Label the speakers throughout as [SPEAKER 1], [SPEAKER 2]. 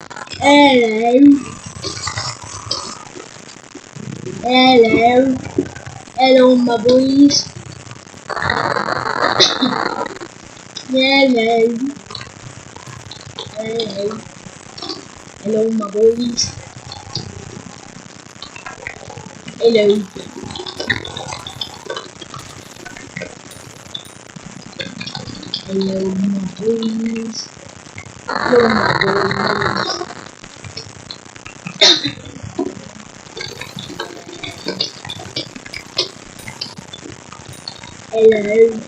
[SPEAKER 1] Hello. Hello. Hello, my boys. Hello. Hello. Hello, my boys. Hello. Hello, my boys. Hello, my boys. Hello.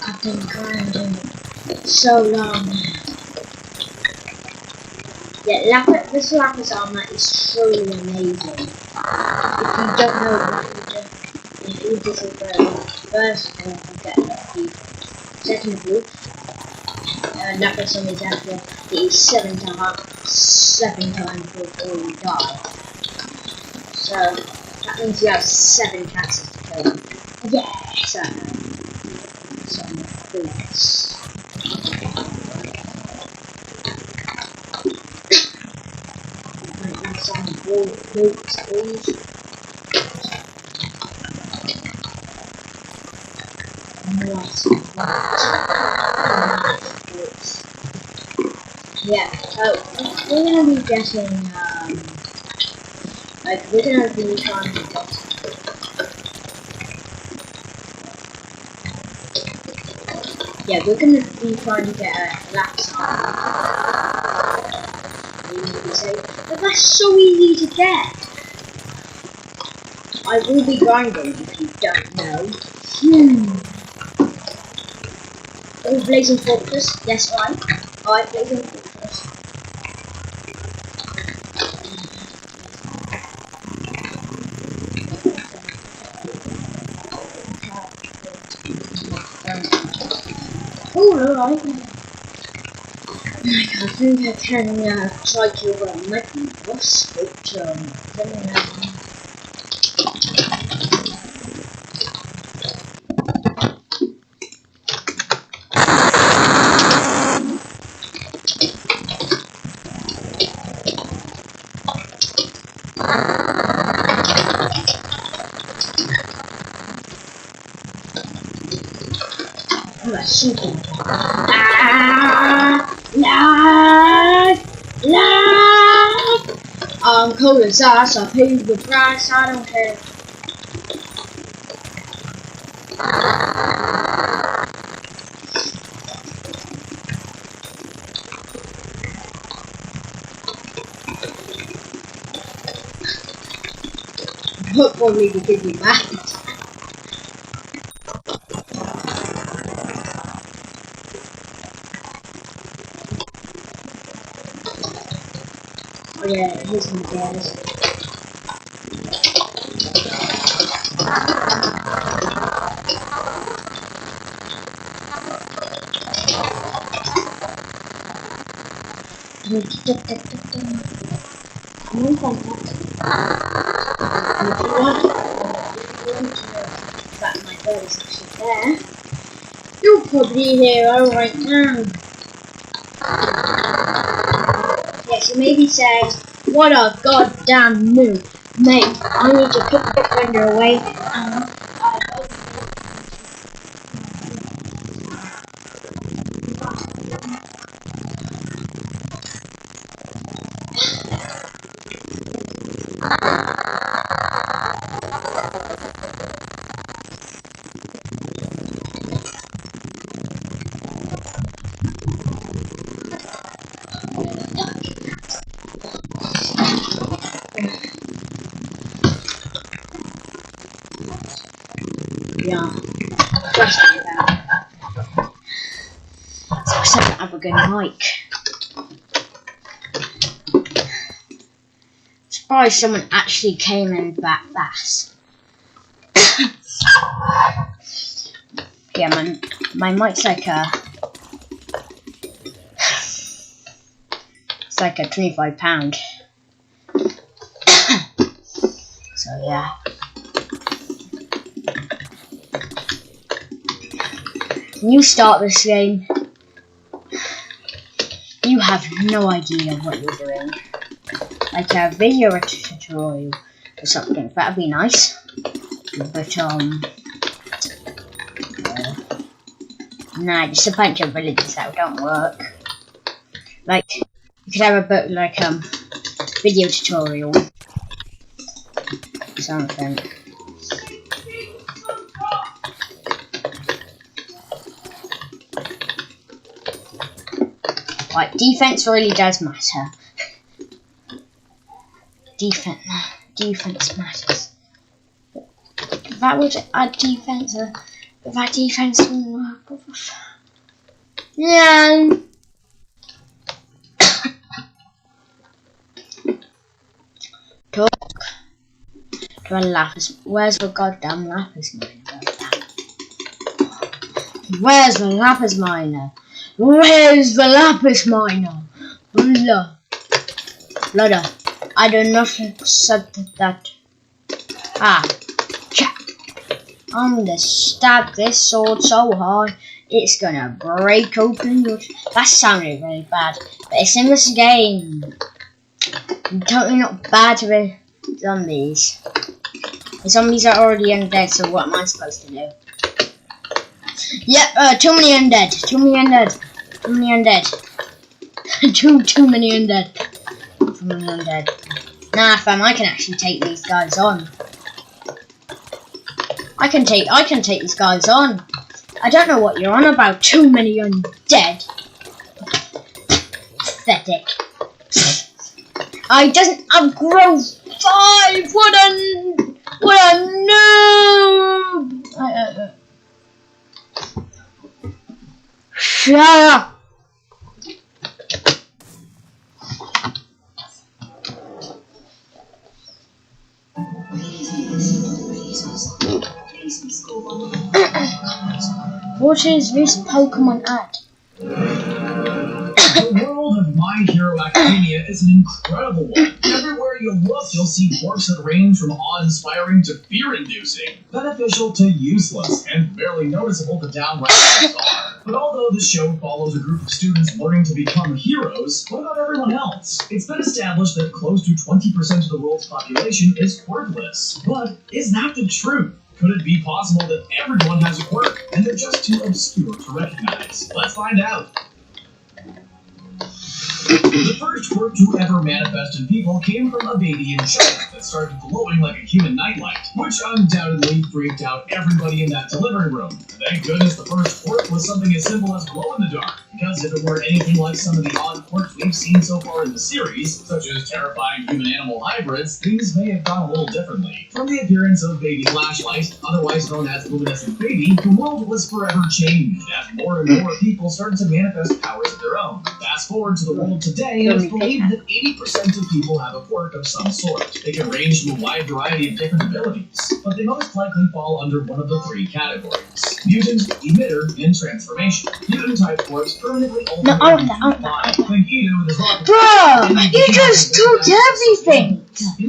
[SPEAKER 1] I've been grinding so long. Yeah, this lapis armor is truly amazing. If you don't know what you do, if you disagree, first of all, you get lucky. Second of all, lapis armor is actually is 7 times before you die. So that means you have 7 chances to kill them. Yes, I know. Some boots. Some boots, please. Nice boots. Yeah, so we're gonna be getting like we're gonna be trying to get. Yeah, we're gonna be trying to get a laptop. But that's so easy to get. I will be grinding if you don't know. Oh, Blazing Fortress. Yes, I Blazing Fortress. Oh, alright. I think I can try to make the boss, but oh, that's super. I'm cold as ice, I pay the price, I don't care. Probably because you're mad. Oh yeah, here's my gas. That my bird is actually there. You're probably here right now. Yes, you may be saying, what a goddamn move. Mate, I need to put the window away and yeah, just like that. So I set up a good mic. Surprised someone actually came in that fast. Yeah, my mic's like it's like a £25. So yeah. When you start this game, you have no idea what you're doing. Like a video tutorial or something, that'd be nice. But nah, just a bunch of villages that don't work. Like, you could have a book like video tutorial something. Right, defense really does matter. Defense matters. If that would add defense, but that defense wouldn't work. Yeah. Talk to a lapis. Where's the goddamn lapis miner? Where's the lapis miner? Where's the lapis miner? Bloody. I do not accept that. Ah, check. I'm gonna stab this sword so hard it's gonna break open your. That sounded really bad, but it's in this game. Totally not bad to the zombies. The zombies are already undead, so what am I supposed to do? Yep, too many undead. Too many undead. Too many undead. too many undead. Too many undead. Nah, fam, I can actually take these guys on. I can take these guys on. I don't know what you're on about. Too many undead. Pathetic. I doesn't have growth 5. What a noob. Shut up. What is this Pokemon ad?
[SPEAKER 2] The world of My Hero Academia is an incredible one. Everywhere you look, you'll see quirks that range from awe-inspiring to fear-inducing, beneficial to useless, and barely noticeable to downright bizarre. But although the show follows a group of students learning to become heroes, what about everyone else? It's been established that close to 20% of the world's population is quirkless. But is that the truth? Could it be possible that everyone has a quirk, and they're just too obscure to recognize? Let's find out. The first quirk to ever manifest in people came from a baby in China that started glowing like a human nightlight, which undoubtedly freaked out everybody in that delivery room. Thank goodness the first quirk was something as simple as glow in the dark, because if it were anything like some of the odd quirks we've seen so far in the series, such as terrifying human-animal hybrids, things may have gone a little differently. From the appearance of Baby Flashlight, otherwise known as Luminescent Baby, the world was forever changed as more and more people started to manifest powers of their own. Fast forward to the world today, and it's believed that 80% of people have a quirk of some sort. They can range from a wide variety of different abilities, but they most likely fall under one of the 3 categories: mutant, emitter, and transformation. Mutant-type quirks permanently alter their body. Think Edo with his rocket.
[SPEAKER 1] Bro, you just took everything! He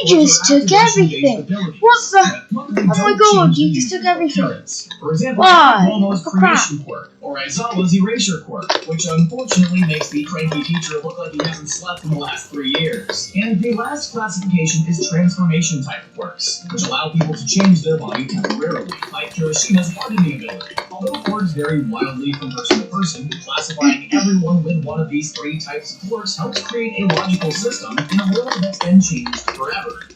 [SPEAKER 1] just took everything! What the? Oh my god, you just took everything!
[SPEAKER 2] For example,
[SPEAKER 1] why?
[SPEAKER 2] Momo's creation quirk, or Aizawa's erasure quirk, which unfortunately makes the cranky teacher look like he hasn't slept in the last 3 years. And the last classification is transformation type quirks, which allow people to change their body temporarily, like Kirishina's hardening ability. Although quirks vary wildly from person to person, classifying everyone with one of these 3 types of quirks helps create a logical system in a world that's been changed forever.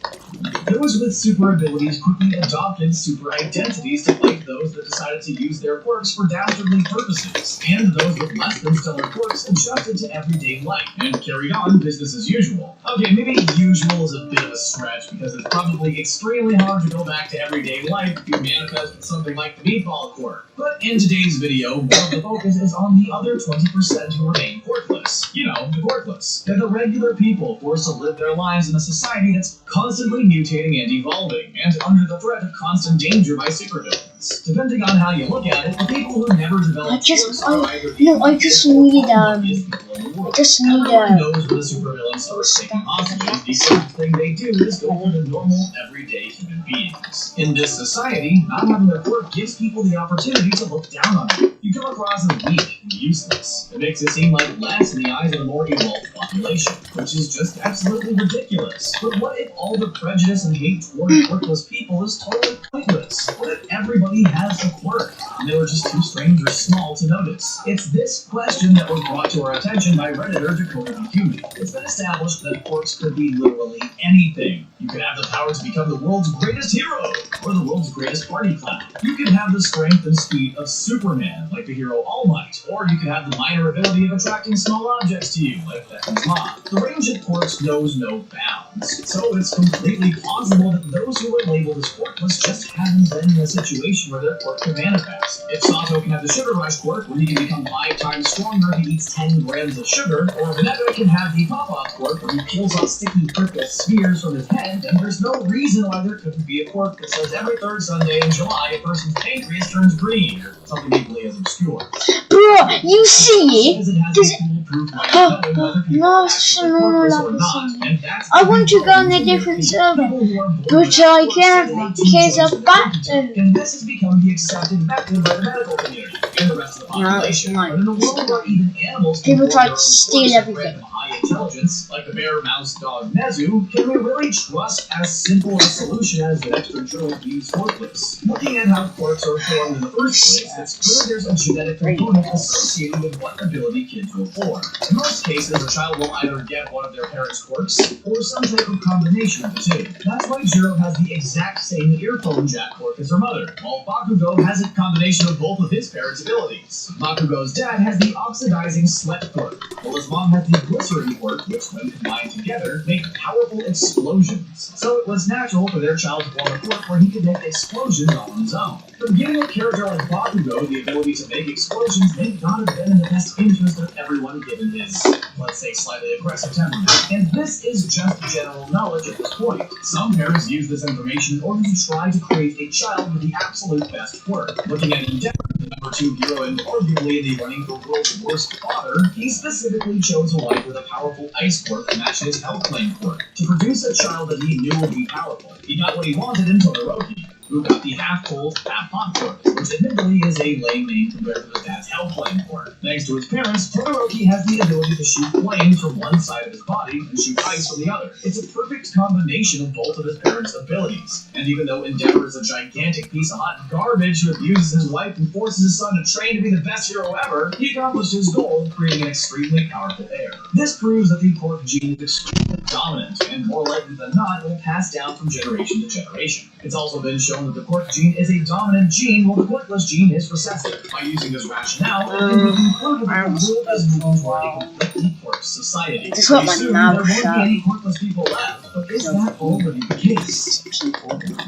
[SPEAKER 2] Those with super abilities quickly adopted super identities to fight those that decided to use their quirks for dastardly purposes, and those with less than stellar quirks adjusted to everyday life and carried on business as usual. Okay, maybe usual is a bit of a stretch, because it's probably extremely hard to go back to everyday life if you manifest with something like the meatball quirk. But in today's video, more of the focus is on the other 20% who remain quirkless. You know, the quirkless. They're the regular people forced to live their lives in a society that's constantly mutating and evolving, and under the threat of constant danger by supervillains. Depending on how you look at it, the people who never develop quirks are either the
[SPEAKER 1] I just need,
[SPEAKER 2] people in the world.
[SPEAKER 1] I just need
[SPEAKER 2] Everyone knows when a supervillain starts taking hostages, the first thing they do is go for the normal, everyday human beings. In this society, not having a quirk gives people the opportunity to look down on you. You come across as weak and useless. It makes it seem like less in the eyes of the more evolved population, which is just absolutely ridiculous. But what if all the prejudice and hate toward quirkless people is totally pointless? What if everybody has a quirk, and they were just too strange or small to notice? It's this question that was brought to our attention by Redditor Dakota the Human. It's been established that quirks could be literally anything. You could have the power to become the world's greatest hero, or the world's greatest party clown. You could have the strength and speed of Superman, like the hero All Might, or you could have the minor ability of attracting small objects to you, like Becky's mom. The range of quirks knows no bounds, so it's completely plausible that those who were labeled as quirkless just haven't been in a situation where their quirk can manifest. If Sato can have the Sugar Rush quirk, where he can become 5 times stronger if he eats 10 grams of sugar, or Vanetta can have the Pop-Off quirk, where he peels off sticky purple spheres from his head, then there's no reason why there couldn't be a quirk that says every third Sunday in July a person's pancreas turns green, or something equally as obscure.
[SPEAKER 1] Bro, you see? I want to go on a different server, but I can't because of buttons.
[SPEAKER 2] And this has become the accepted method by the medical community and the rest of the population. But in a world where even animals
[SPEAKER 1] people try to steal everything.
[SPEAKER 2] High intelligence, like the bear, mouse, dog, Nezu, can we really trust as simple a solution as an extra joint used quirkless? Looking at how quirks are formed in the first place, it's clear there's a genetic component associated with what ability kids will form. In most cases, a child will either get one of their parents' quirks, or some type of combination of the two. That's why Jiro has the exact same earphone jack quirk as her mother, while Bakugo has a combination of both of his parents' abilities. Bakugo's dad has the oxidizing sweat quirk, while his mom has the glycerin quirk, which when combined together, make powerful explosions. So it was natural for their child to form a quirk where he could make explosions all on his own. But giving a character like Bakugo the ability to make explosions may not have been in the best interest of everyone given his, let's say, slightly aggressive temperament. And this is just general knowledge at this point. Some parents use this information in order to try to create a child with the absolute best quirk. Looking at Endeavor, the number 2 hero and arguably in the running for world's worst father, he specifically chose a wife with a powerful ice quirk to match his health flame quirk, to produce a child that he knew would be powerful. He got what he wanted in Todoroki, who got the half-cold, half-hot quirk, which admittedly is a lame name compared to his dad's hell flame quirk. Thanks to his parents, Todoroki has the ability to shoot flames from one side of his body and shoot ice from the other. It's a perfect combination of both of his parents' abilities. And even though Endeavor is a gigantic piece of hot garbage who abuses his wife and forces his son to train to be the best hero ever, he accomplished his goal of creating an extremely powerful heir. This proves that the quirk gene is extremely dominant, and more likely than not will pass down from generation to generation. It's also been shown that the quirk gene is a dominant gene while the quirkless gene is recessive. By using this rationale, it can be concluded that the world is moving toward a completely quirk society.
[SPEAKER 1] Just what my mouth
[SPEAKER 2] there won't be any quirkless people left, but is that already the case?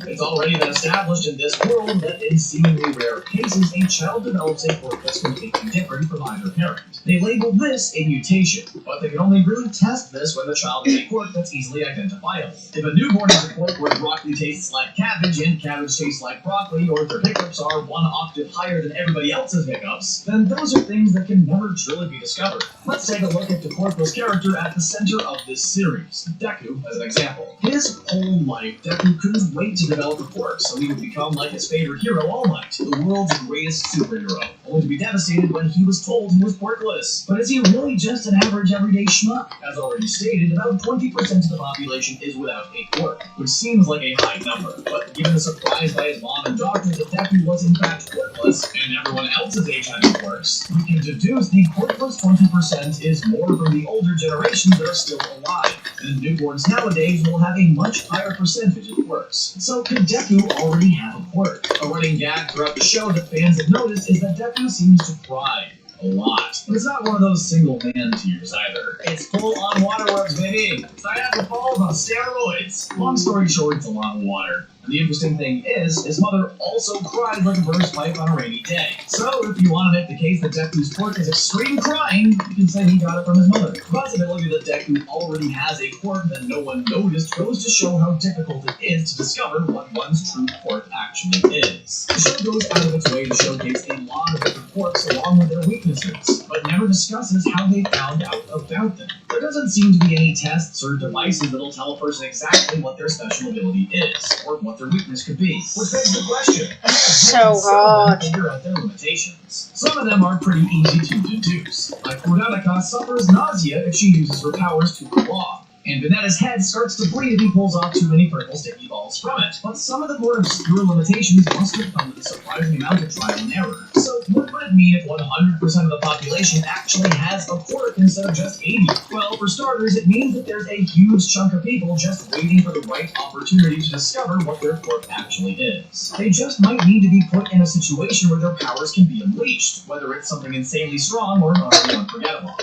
[SPEAKER 2] It's already been established in this world that in seemingly rare cases, a child develops a quirk that's completely different from either parent. They label this a mutation, but they can only really test this when the child has a quirk that's easily identifiable. If a newborn has a quirk where broccoli tastes like cabbage and cabbage tastes like broccoli, or if their hiccups are 1 octave higher than everybody else's hiccups, then those are things that can never truly be discovered. Let's take a look at the quirkless character at the center of this series, Deku as an example. His whole life, Deku couldn't wait to develop a quirk so he would become like his favorite hero, All Might, the world's greatest superhero, only to be devastated when he was told he was quirkless. But is he really just an average everyday schmuck? As already stated, about 20% of the population is without a quirk, which seems like a high number, but given the surprise by his mom and doctors that Deku was in fact quirkless, and everyone else's age had quirks, we can deduce the quirkless 20% is more from the older generations that are still alive, and newborns nowadays will have a much higher percentage of quirks. So could Deku already have a quirk? A running gag throughout the show that fans have noticed is that Deku seems to cry a lot. But it's not one of those single man tears either. It's full on waterworks, baby! Niagara Falls on steroids! Long story short, it's a lot of water. And the interesting thing is, his mother also cried like a burst pipe on a rainy day. So, if you want to make the case that Deku's quirk is extreme crying, you can say he got it from his mother. The possibility that Deku already has a quirk that no one noticed goes to show how difficult it is to discover what one's true quirk actually is. The show goes out of its way to showcase a lot of different quirks along with their weaknesses, but never discusses how they found out about them. There doesn't seem to be any tests or devices that'll tell a person exactly what their special ability is, or what their weakness could be. Which begs the question,
[SPEAKER 3] so hard.
[SPEAKER 2] Figure out their limitations. Some of them are pretty easy to deduce, like Uranaka suffers nausea if she uses her powers too long, and Venetta's head starts to bleed if he pulls off too many purple sticky balls from it. But some of the more obscure limitations must have come with a surprising amount of trial and error. So what would it mean if 100% of the population actually has a quirk instead of just 80? Well, for starters, it means that there's a huge chunk of people just waiting for the right opportunity to discover what their quirk actually is. They just might need to be put in a situation where their powers can be unleashed, whether it's something insanely strong or utterly unforgettable.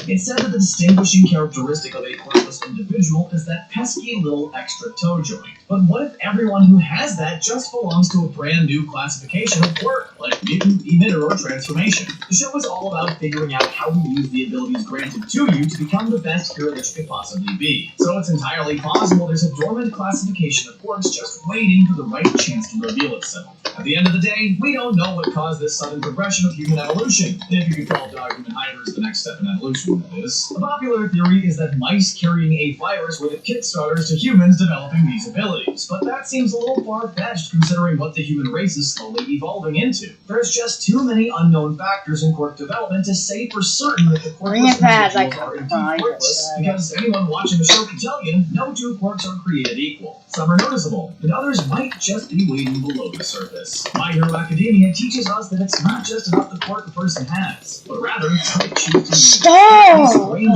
[SPEAKER 2] It's said that the distinguishing characteristic of a quirkless individual is that pesky little extra toe joint. But what if everyone who has that just belongs to a brand new classification of quirk, like mutant, emitter, or transformation? The show is all about figuring out how to use the abilities granted to you to become the best hero that you could possibly be. So it's entirely possible there's a dormant classification of quirks just waiting for the right chance to reveal itself. At the end of the day, we don't know what caused this sudden progression of human evolution, if you could call dog-human hybrid the next step in evolution, that is. A popular theory is that mice carrying a virus were the kickstarters to humans developing these abilities, but that seems a little far-fetched considering what the human race is slowly evolving into. There's just too many unknown factors in quirk development to say for certain that the quirkless individuals are indeed quirkless, because anyone watching the show can tell you, no two quirks are created equal. Some are noticeable, and others might just be waiting below the surface. My Hero Academia teaches us that it's not just about the quirk a person has, but rather how they choose to use it.
[SPEAKER 3] Stop! You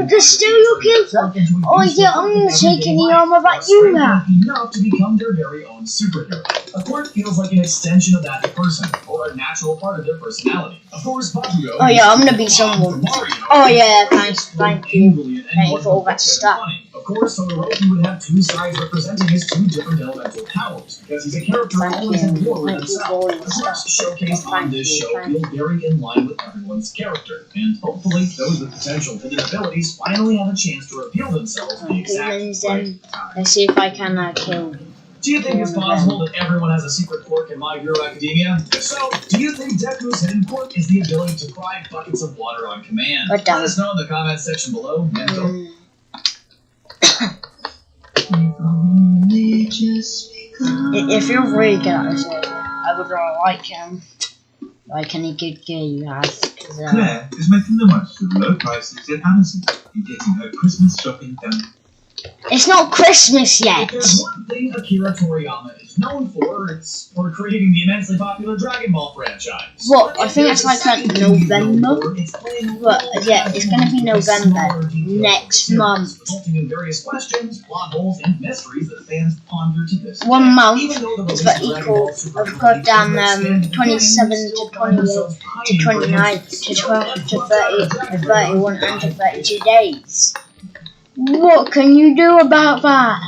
[SPEAKER 3] can steal your kills. Oh yeah, I'm taking the armor that you have.
[SPEAKER 2] Enough to become their very own superhero. A quirk feels like an extension of that person, or a natural part of their personality. Of course, Bakugo.
[SPEAKER 3] Oh yeah, I'm gonna be someone. Oh yeah, thank you. Thank you for all that stuff.
[SPEAKER 2] Of course, Todoroki would have two sides representing his two different elemental powers, because he's a character who always at war with himself. The quirks showcased on this show feel very in line with everyone's character, and hopefully those with potential hidden abilities finally have a chance to reveal themselves at the exact right time.
[SPEAKER 3] Let's see if I can kill him.
[SPEAKER 2] Do you think it's possible that everyone has a secret quirk in My Hero Academia? If so, do you think Deku's hidden quirk is the ability to cry buckets of water on command? Let us know in the comments section below.
[SPEAKER 3] If you're really good at this area, I would like any good gear you have.
[SPEAKER 4] Claire is making the most of the low prices at Amazon and getting her Christmas shopping done.
[SPEAKER 3] It's not Christmas yet.
[SPEAKER 2] If there's one thing Akira Toriyama is known for, it's for creating the immensely popular Dragon Ball franchise.
[SPEAKER 3] What? I think it's like November. But yeah, it's gonna be November next month.
[SPEAKER 2] Resulting in various questions, plot holes, and mysteries that fans ponder to this day.
[SPEAKER 3] 1 month is for equal of goddamn 27 to 28 to 29 to 12 to 30 to 31 and to 32 days. What can you do about that?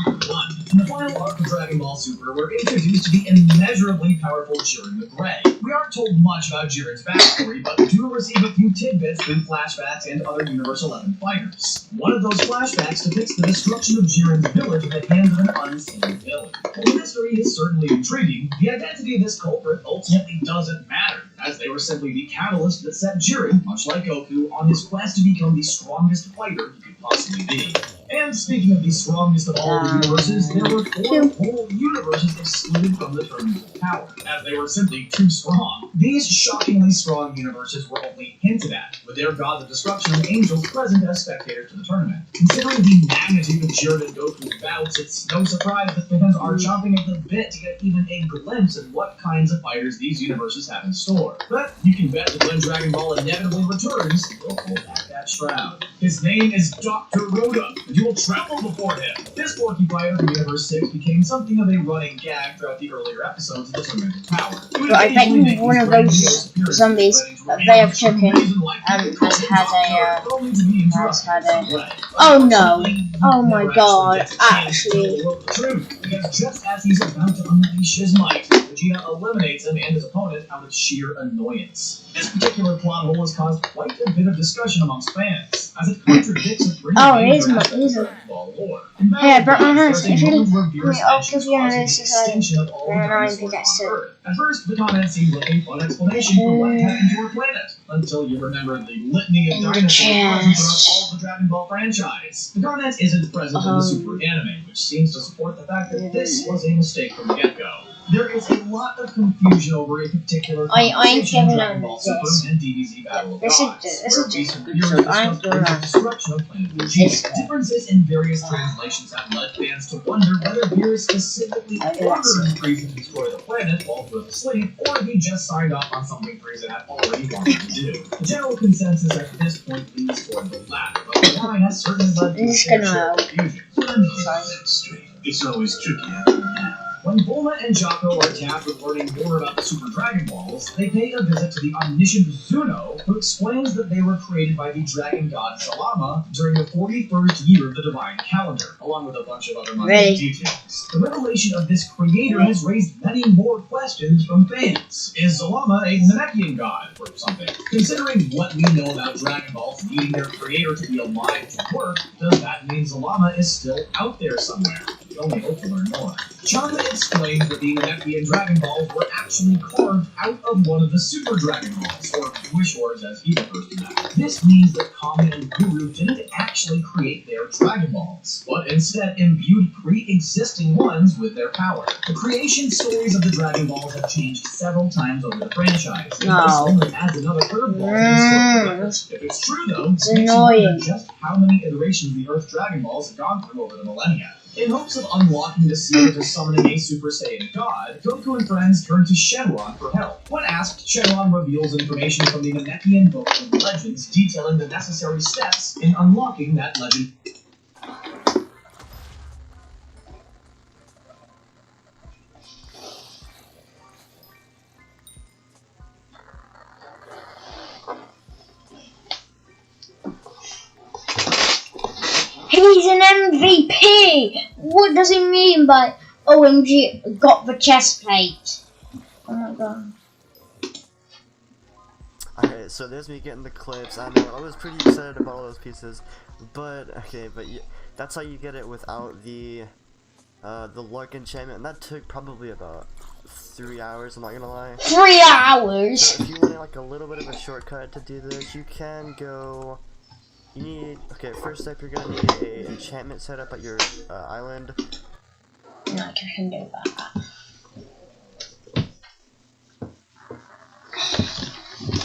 [SPEAKER 2] In the final arc of Dragon Ball Super, we're introduced to the immeasurably powerful Jiren the Grey. We aren't told much about Jiren's backstory, but we do receive a few tidbits through flashbacks and other Universe 11 fighters. One of those flashbacks depicts the destruction of Jiren's village at the hands of an unseen villain. While the mystery is certainly intriguing, the identity of this culprit ultimately doesn't matter, as they were simply the catalyst that set Jiren, much like Goku, on his quest to become the strongest fighter he could possibly be. And speaking of the strongest of all the universes, there were 4 whole universes excluded from the tournament of power, as they were simply too strong. These shockingly strong universes were only hinted at, with their gods of destruction and angels present as spectators to the tournament. Considering the magnitude of Jiren and Goku's bouts, it's no surprise that fans are chomping at the bit to get even a glimpse at what kinds of fighters these universes have in store. But you can bet that when Dragon Ball inevitably returns, they'll pull back that shroud. His name is Dr. Rhoda, and you will tremble before him. This porcupine from Universe 6 became something of a running gag throughout the earlier episodes of the Tormented Power.
[SPEAKER 3] But I bet you one of those zombies that they have taken has had a. Oh no! Oh my god! Actually.
[SPEAKER 2] Because just as he's about to unleash his might, Vegeta eliminates him and his opponent out of sheer annoyance. This particular plot hole has caused quite a bit of discussion amongst fans, as it contradicts a pretty major aspect of Dragon Ball lore.
[SPEAKER 3] Hey, I brought my hands.
[SPEAKER 2] There's a moment where Beerus
[SPEAKER 3] I'll
[SPEAKER 2] mentions
[SPEAKER 3] give you
[SPEAKER 2] causing the
[SPEAKER 3] this
[SPEAKER 2] extinction of all
[SPEAKER 3] and
[SPEAKER 2] dinosaurs
[SPEAKER 3] I guess
[SPEAKER 2] on Earth. At first, the comment seemed like a fun explanation for what happened to our planet, until you remember the litany of dinosaurs present throughout all of the Dragon Ball franchise. The comment isn't present in the Super Anime, which seems to support the fact that this was a mistake from the get-go. There is a lot of confusion over a particular conversation in Dragon Ball Super and DBZ Battle of Gods.
[SPEAKER 3] This is just good,
[SPEAKER 2] Fury
[SPEAKER 3] so I'm
[SPEAKER 2] discussed
[SPEAKER 3] going
[SPEAKER 2] the
[SPEAKER 3] on
[SPEAKER 2] destruction of Planet Vegeta. Differences in various translations have led fans to wonder whether Beerus specifically ordered Frieza to destroy the planet while he was asleep, or if he just signed off on something Frieza had already wanted to do. The general consensus at this point leans toward the latter, but why has certainly led to a fair share of confusion.
[SPEAKER 4] It's always tricky after that.
[SPEAKER 2] When Bulma and Jocko are tasked with learning more about the Super Dragon Balls, they pay a visit to the omniscient Zuno, who explains that they were created by the dragon god Zalama during the 41st year of the Divine Calendar, along with a bunch of other minor details. The revelation of this creator has raised many more questions from fans. Is Zalama a Namekian god, or something? Considering what we know about Dragon Balls needing their creator to be alive to work, does that mean Zalama is still out there somewhere? We only hope to learn more. Chaka explained that the Namekian Dragon Balls were actually carved out of one of the Super Dragon Balls, or Wish Orbs as he refers to them. This means that Kami and Guru didn't actually create their Dragon Balls, but instead imbued pre-existing ones with their power. The creation stories of the Dragon Balls have changed several times over the franchise. This only adds another curveball to the story. If it's true, though,
[SPEAKER 3] it's annoying.
[SPEAKER 2] Just how many iterations of the Earth Dragon Balls have gone through over the millennia. In hopes of unlocking the secret to summoning a Super Saiyan God, Goku and friends turn to Shenron for help. When asked, Shenron reveals information from the Namekian Book of Legends detailing the necessary steps in unlocking that legend.
[SPEAKER 3] He's an MVP! What does he mean by OMG got the chest plate? Oh my god.
[SPEAKER 5] Okay, so there's me getting the clips. I know I was pretty excited about all those pieces, but that's how you get it without the luck enchantment, and that took probably about 3 hours. I'm not gonna lie.
[SPEAKER 3] 3 hours.
[SPEAKER 5] So if you want like a little bit of a shortcut to do this, you can go. You need, okay, first step, you're gonna need a enchantment set up at your island.
[SPEAKER 3] No, I can do that.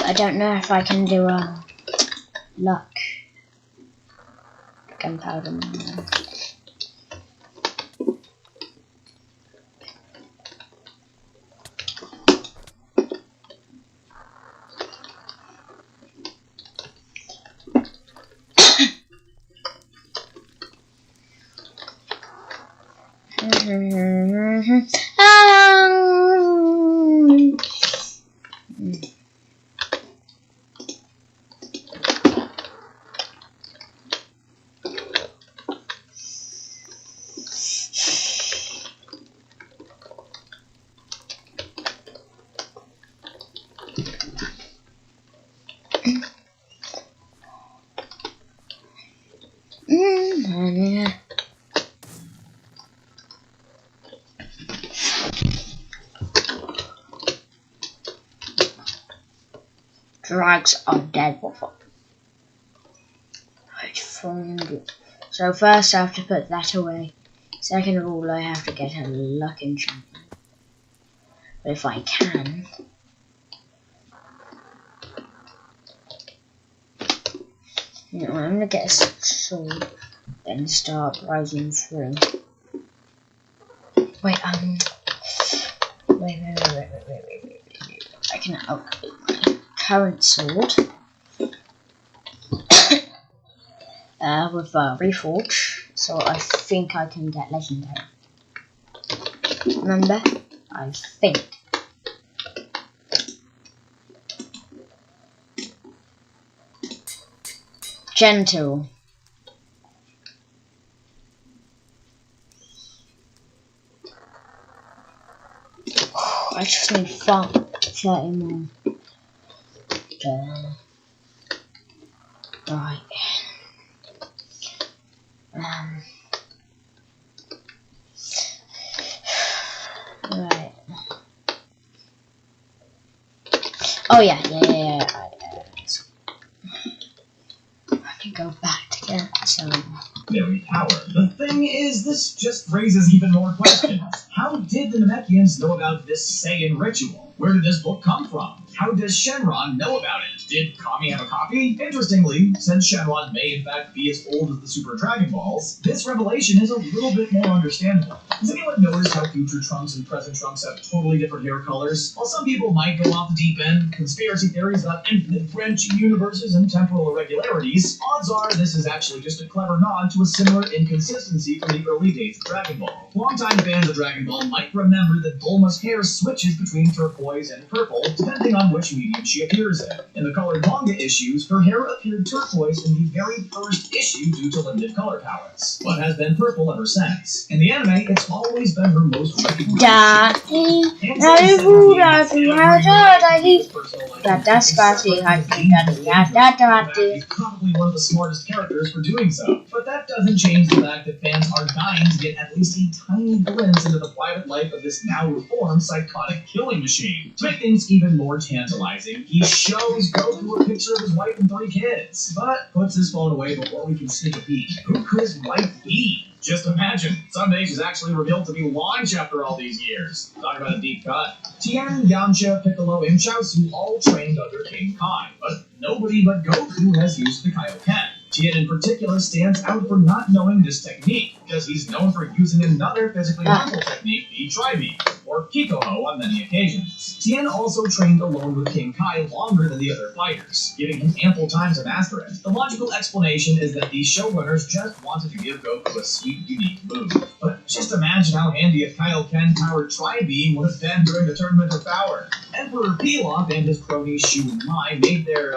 [SPEAKER 3] I don't know if I can do luck. Gunpowder. Drags are dead. What fuck? So first I have to put that away. Second of all, I have to get a luck enchantment. But if I can, you know, I'm gonna get a sword, then start rising through. Wait, wait. I can upgrade my current sword. with Reforge, so I think I can get legendary. Remember? I think. Gentle. I just need 30 more. Right. Right. Oh yeah. I can go back to get some.
[SPEAKER 2] Very power. The thing is, this just raises even more questions. How did the Namekians know about this Saiyan ritual? Where did this book come from? How does Shenron know about it? Did Kami have a copy? Interestingly, since Shenron may in fact be as old as the Super Dragon Balls, this revelation is a little bit more understandable. Has anyone noticed how future Trunks and present Trunks have totally different hair colors? While some people might go off the deep end, conspiracy theories about infinite branching universes and temporal irregularities, odds are this is actually just a clever nod to a similar inconsistency from the early days of Dragon Ball. Longtime fans of Dragon Ball might remember that Bulma's hair switches between turquoise and purple, depending on which medium she appears in. In the colored manga issues, her hair appeared turquoise in the very first issue due to limited color palettes, but has been purple ever since. In the anime, it's always been her most recognized He's probably one of the smartest characters for doing so, but that doesn't change the fact that fans are dying to get at least a tiny glimpse into the private life of this now reformed psychotic killing machine. To make things even more tantalizing, he shows Goku a picture of his wife and 3 kids, but puts his phone away before we can sneak a peek. Who could his wife be? Just imagine, someday she's actually revealed to be Launch after all these years. Talk about a deep cut. Tien, Yamcha, Piccolo, and Chaozu all trained under King Kai, but nobody but Goku has used the Kaioken. Tien in particular stands out for not knowing this technique, because he's known for using another physically harmful technique, the Tri-Beam, or Kikoho on many occasions. Tien also trained alone with King Kai longer than the other fighters, giving him ample time to master it. The logical explanation is that the showrunners just wanted to give Goku a sweet, unique move. But just imagine how handy a Kaioken-powered Tri-Beam would have been during the Tournament of Power. Emperor Pilaf and his crony Shu and Mai made their,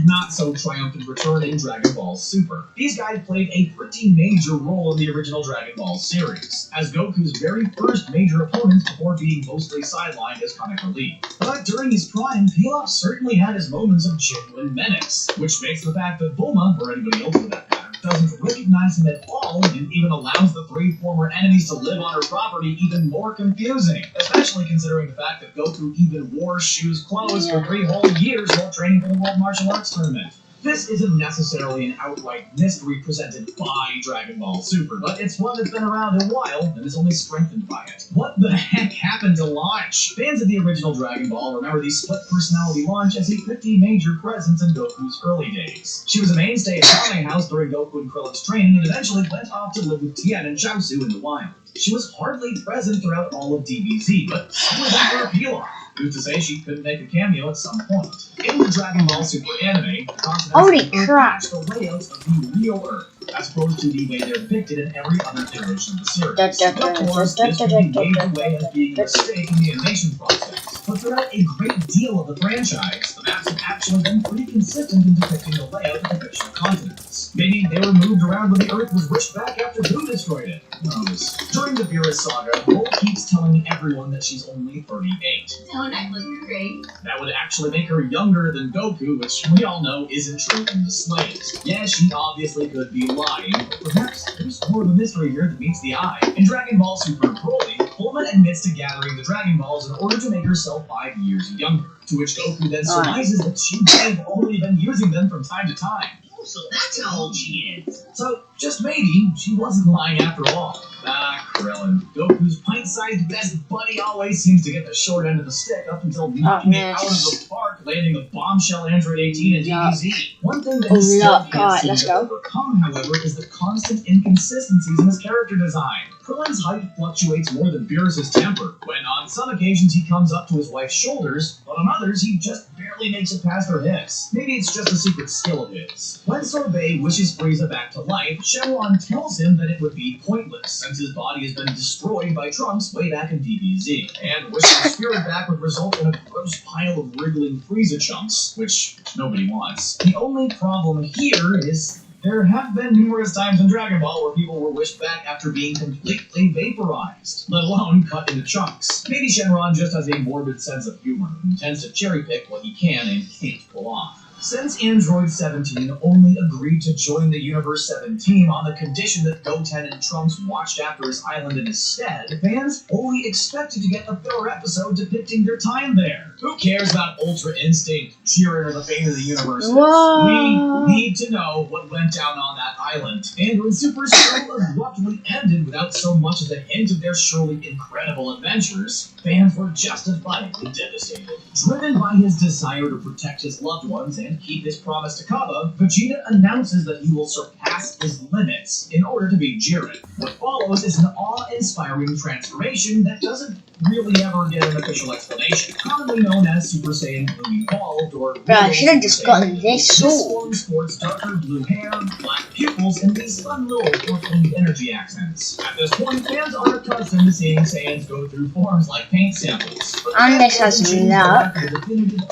[SPEAKER 2] not-so-triumphant return in Dragon Ball Super. These guys played a pretty major role in the original Dragon Ball series, as Goku's very first major opponents before being mostly sidelined as comic relief. But during his prime, Pilaf certainly had his moments of genuine menace, which makes the fact that Bulma, or anybody else for that matter, doesn't recognize him at all and even allows the 3 former enemies to live on her property even more confusing, especially considering the fact that Goku even wore Shu's clothes for 3 whole years while training for the World Martial Arts Tournament. This isn't necessarily an outright mystery presented by Dragon Ball Super, but it's one that's been around a while and is only strengthened by it. What the heck happened to Launch? Fans of the original Dragon Ball remember the split-personality Launch as a pretty major presence in Goku's early days. She was a mainstay at Kame House during Goku and Krillin's training and eventually went off to live with Tien and Chaozu in the wild. She was hardly present throughout all of DBZ, but so was Emperor Pilaf. Who's to say she couldn't make a cameo at some point. In the Dragon Ball Super anime, the continents match the layouts of the real Earth, as opposed to the way they're depicted in every other iteration of the series. Of course, this can be waved away as being a mistake in the animation process, but throughout a great deal of the franchise, the maps have actually been pretty consistent in depicting the layout of the fictional continents. Maybe they were moved around when the Earth was wished back after Boo destroyed it. Who knows? During the Beerus saga, Bull keeps telling everyone that she's only 38.
[SPEAKER 6] Don't I look great?
[SPEAKER 2] That would actually make her younger than Goku, which we all know isn't true in the slightest. Yeah, she obviously could be lying, but perhaps there's more of a mystery here that meets the eye. In Dragon Ball Super Broly, Bulma admits to gathering the Dragon Balls in order to make herself 5 years younger, to which Goku then surmises that she may have already been using them from time to time.
[SPEAKER 6] So that's how old she is.
[SPEAKER 2] So, just maybe, she wasn't lying after all. Ah, Krillin. Goku's pint-sized best buddy always seems to get the short end of the stick up until knocking it out of the park, landing the bombshell Android 18 in DBZ. One thing that he still can't seem to overcome, however, is the constant inconsistencies in his character design. Krillin's height fluctuates more than Beerus' temper, when on some occasions he comes up to his wife's shoulders, but on others he just barely makes it past her hips. Maybe it's just a secret skill of his. When Sorbet wishes Frieza back to life, Shenron tells him that it would be pointless since his body has been destroyed by Trunks way back in DBZ, and wishing his spirit back would result in a gross pile of wriggling Frieza chunks, which nobody wants. The only problem here is there have been numerous times in Dragon Ball where people were wished back after being completely vaporized, let alone cut into chunks. Maybe Shenron just has a morbid sense of humor and tends to cherry pick what he can and can't pull off. Since Android 17 only agreed to join the Universe 7 team on the condition that Goten and Trunks watched after his island in his stead, fans fully expected to get a filler episode depicting their time there. Who cares about Ultra Instinct, cheering or the fate of the universe? We need to know what went down on that island. And when Super so abruptly ended without so much as a hint of their surely incredible adventures, fans were justifiably devastated. Driven by his desire to protect his loved ones and keep his promise to Kaba, Vegeta announces that he will surpass his limits in order to beat Jiren. What follows is an awe-inspiring transformation that doesn't really ever get an official explanation. Commonly known as Super Saiyan Blue Evolved, or
[SPEAKER 3] Bro, I should have just gotten this sword.
[SPEAKER 2] This form sports darker blue hair, black pupils, and these fun little orphan energy accents. At this point, fans are accustomed to seeing Saiyans go through forms like paint samples.
[SPEAKER 3] And this has luck,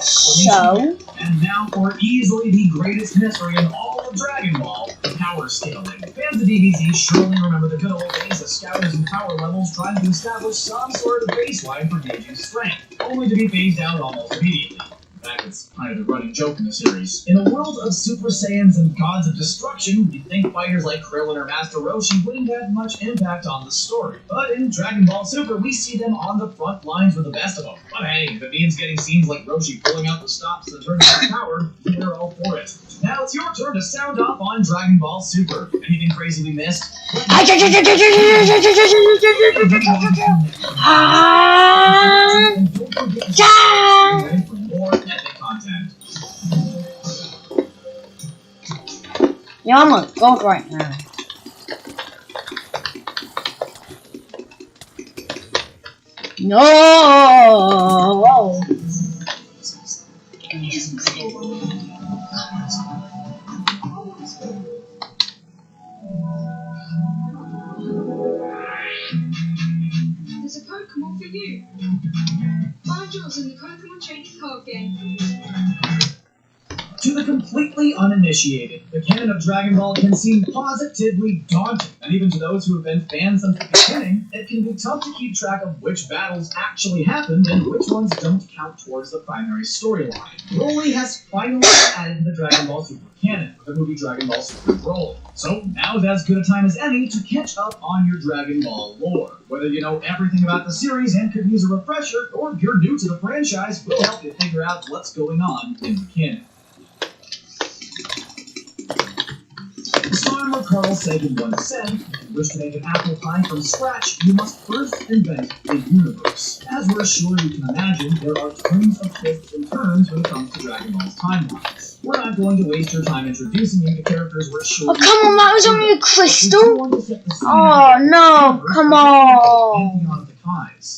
[SPEAKER 3] so...
[SPEAKER 2] And now for easily the greatest mystery in all of Dragon Ball, power scaling. Fans of DBZ surely remember the good old days of scouters and power levels trying to establish some sort of baseline for gauging strength, only to be phased out almost immediately. In fact, it's kind of a running joke in the series. In a world of Super Saiyans and gods of destruction, you'd think fighters like Krillin or Master Roshi wouldn't have much impact on the story. But in Dragon Ball Super, we see them on the front lines with the best of them. But hey, if it means getting scenes like Roshi pulling out the stops to turn on power, we're all for it. Now it's your turn to sound off on Dragon Ball Super. Anything crazy we missed? More epic content.
[SPEAKER 3] Yeah, I'm on gold right now. No!
[SPEAKER 6] There's a Pokemon for you. Find yours in the Pokemon Trading Card Game.
[SPEAKER 2] To the completely uninitiated, the canon of Dragon Ball can seem positively daunting, and even to those who have been fans since the beginning, it can be tough to keep track of which battles actually happened and which ones don't count towards the primary storyline. Broly has finally added to the Dragon Ball Super canon, with the movie Dragon Ball Super Broly. So now's as good a time as any to catch up on your Dragon Ball lore. Whether you know everything about the series and could use a refresher, or you're new to the franchise, we'll help you figure out what's going on in the canon. As farmer Carl Sagan once said, if you wish to make an apple pie from scratch, you must first invent a universe. As we're sure you can imagine, there are tons of twists and turns when it comes to Dragon Ball's timelines. We're not going to waste your time introducing you to characters we're sure...
[SPEAKER 3] Oh, come on, that was only a crystal? Oh, no, come on.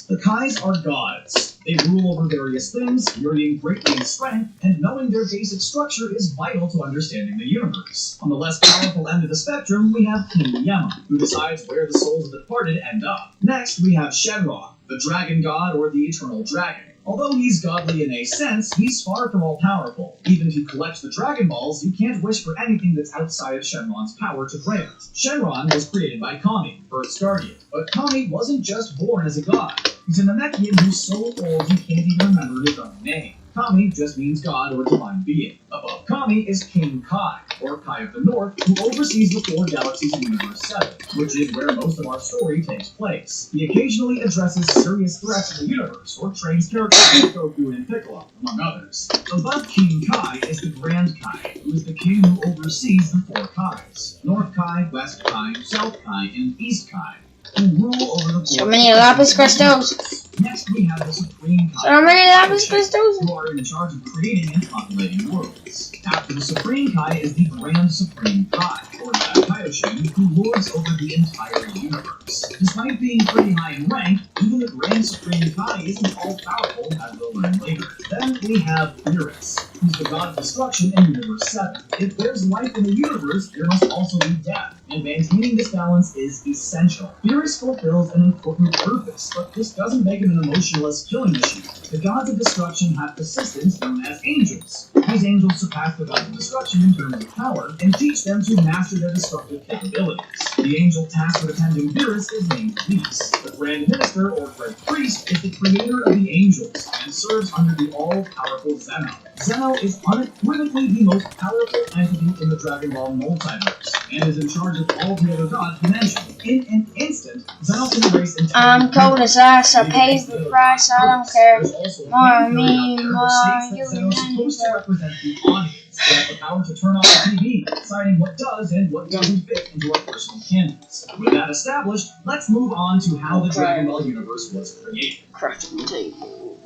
[SPEAKER 2] The Kais are gods. They rule over various things, varying greatly in strength, and knowing their basic structure is vital to understanding the universe. On the less powerful end of the spectrum, we have King Yama, who decides where the souls of the departed end up. Next, we have Shenron, the dragon god or the eternal dragon. Although he's godly in a sense, he's far from all-powerful. Even if you collect the Dragon Balls, you can't wish for anything that's outside of Shenron's power to grant. Shenron was created by Kami, Earth's guardian. But Kami wasn't just born as a god. He's a Namekian who's so old he can't even remember his own name. Kami just means god or divine being. Above Kami is King Kai, or Kai of the North, who oversees the 4 galaxies of Universe 7, which is where most of our story takes place. He occasionally addresses serious threats in the universe, or trains characters like Goku and Piccolo, among others. Above King Kai is the Grand Kai, who is the king who oversees the 4 Kais: North Kai, West Kai, South Kai, and East Kai, who rule over the 4
[SPEAKER 3] So many lapis crystals.
[SPEAKER 2] Next, we have the Supreme Kai,
[SPEAKER 3] So many lapis crystals.
[SPEAKER 2] who are in charge of creating and populating worlds. After the Supreme Kai is the Grand Supreme Kai, or the Kaioshin, who lords over the entire universe. Despite being pretty high in rank, even the Grand Supreme Kai isn't all-powerful, as we'll learn later. Then we have Beerus, who's the god of destruction in Universe 7. If there's life in the universe, there must also be death, and maintaining this balance is essential. Beerus fulfills an important purpose, but this doesn't make him an emotionless killing machine. The gods of destruction have assistants known as angels. These angels surpass the gods of destruction in terms of power, and teach them to master their destructive capabilities. The angel tasked with attending Beerus is named Beast. The Grand Minister, or Great Priest, is the creator of the angels, and serves under the all-powerful Zeno. Zeno is unequivocally the most powerful entity in the Dragon Ball multiverse, and is in charge of all the other gods mentioned. In an instant, Zeno can erase entire
[SPEAKER 3] I'm cold as ice, I pay the price, I don't care. More me, more you,
[SPEAKER 2] supposed to represent the audience. They have the power to turn off the TV, deciding what does and what doesn't fit into our personal canons. With that established, let's move on to how the Dragon Ball universe was created.
[SPEAKER 3] crafting table.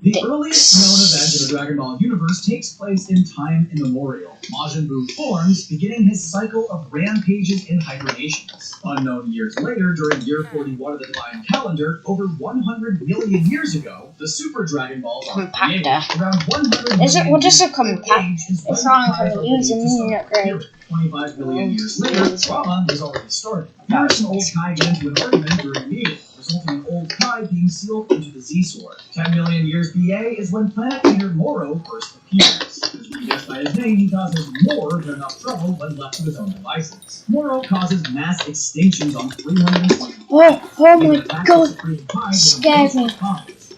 [SPEAKER 2] The earliest known event in the Dragon Ball universe takes place in time immemorial. Majin Buu forms, beginning his cycle of rampages and hibernations. Unknown years later, during year 41 of the Divine Calendar, over 100 million years ago, the Super Dragon Balls are created.
[SPEAKER 3] Compactor.
[SPEAKER 2] Around 100
[SPEAKER 3] Is it,
[SPEAKER 2] million
[SPEAKER 3] what is a
[SPEAKER 2] years before
[SPEAKER 3] compact?
[SPEAKER 2] age is when
[SPEAKER 3] It's not
[SPEAKER 2] Kai's
[SPEAKER 3] going to use a
[SPEAKER 2] ability to
[SPEAKER 3] mini
[SPEAKER 2] start
[SPEAKER 3] upgrade.
[SPEAKER 2] appearing. 25 million years later, drama has already started. Beerus and Old Kai get into an argument during a meeting, resulting in Old Kai being sealed into the Z-Sword. 10 million years BA is when Planet Leader Moro first appears. As we guess by his name, he causes more than enough trouble when left to his own devices. Moro causes mass extinctions on 320
[SPEAKER 3] Oh my god, scared me.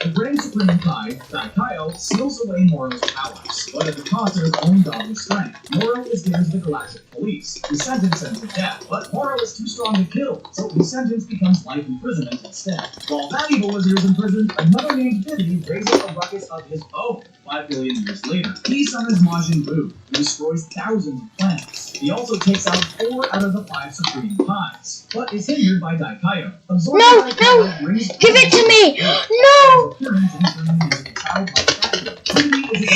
[SPEAKER 2] The Grand Supreme Kai, Daikaio, seals away Moro's powers, but at the cost of his own godly strength. Moro is given to the Galactic Police, who sentence him to death, but Moro is too strong to kill, so his sentence becomes life imprisonment instead. While that evil wizard is imprisoned, another named Divinity raises a ruckus of his own 5 billion years later. He summons Majin Buu, who destroys thousands of planets. He also takes out 4 out of the 5 Supreme Kais, but is hindered by Daikaio.
[SPEAKER 3] No, give it to me! No!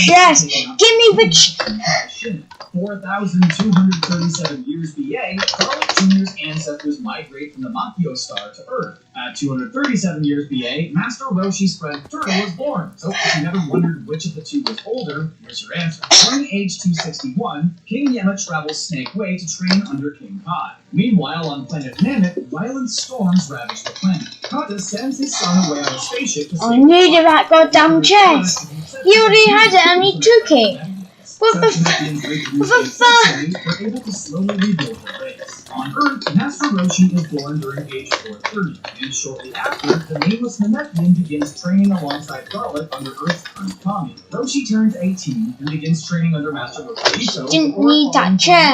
[SPEAKER 3] Yes, give me the
[SPEAKER 2] 4,237 years BA, Scarlet Jr.'s ancestors migrate from the Makio star to Earth. At 237 years BA, Master Roshi's friend Turtle was born, so if you never wondered which of the two was older, here's your answer. During age 261, King Yama travels Snake Way to train under King Kai. Meanwhile, on planet Namek, violent storms ravage the planet. Kata sends his son away on a spaceship to
[SPEAKER 3] I needed that goddamn chest. He already had it and he took it. What the fuck?
[SPEAKER 2] Were able to slowly rebuild their race. On Earth, Master Roshi is born during age 430, and shortly after, the nameless Namekian begins training alongside Garlic under Earth's current Kami. Roshi turns 18 and begins training under Master Roshi.
[SPEAKER 3] Didn't need that chest.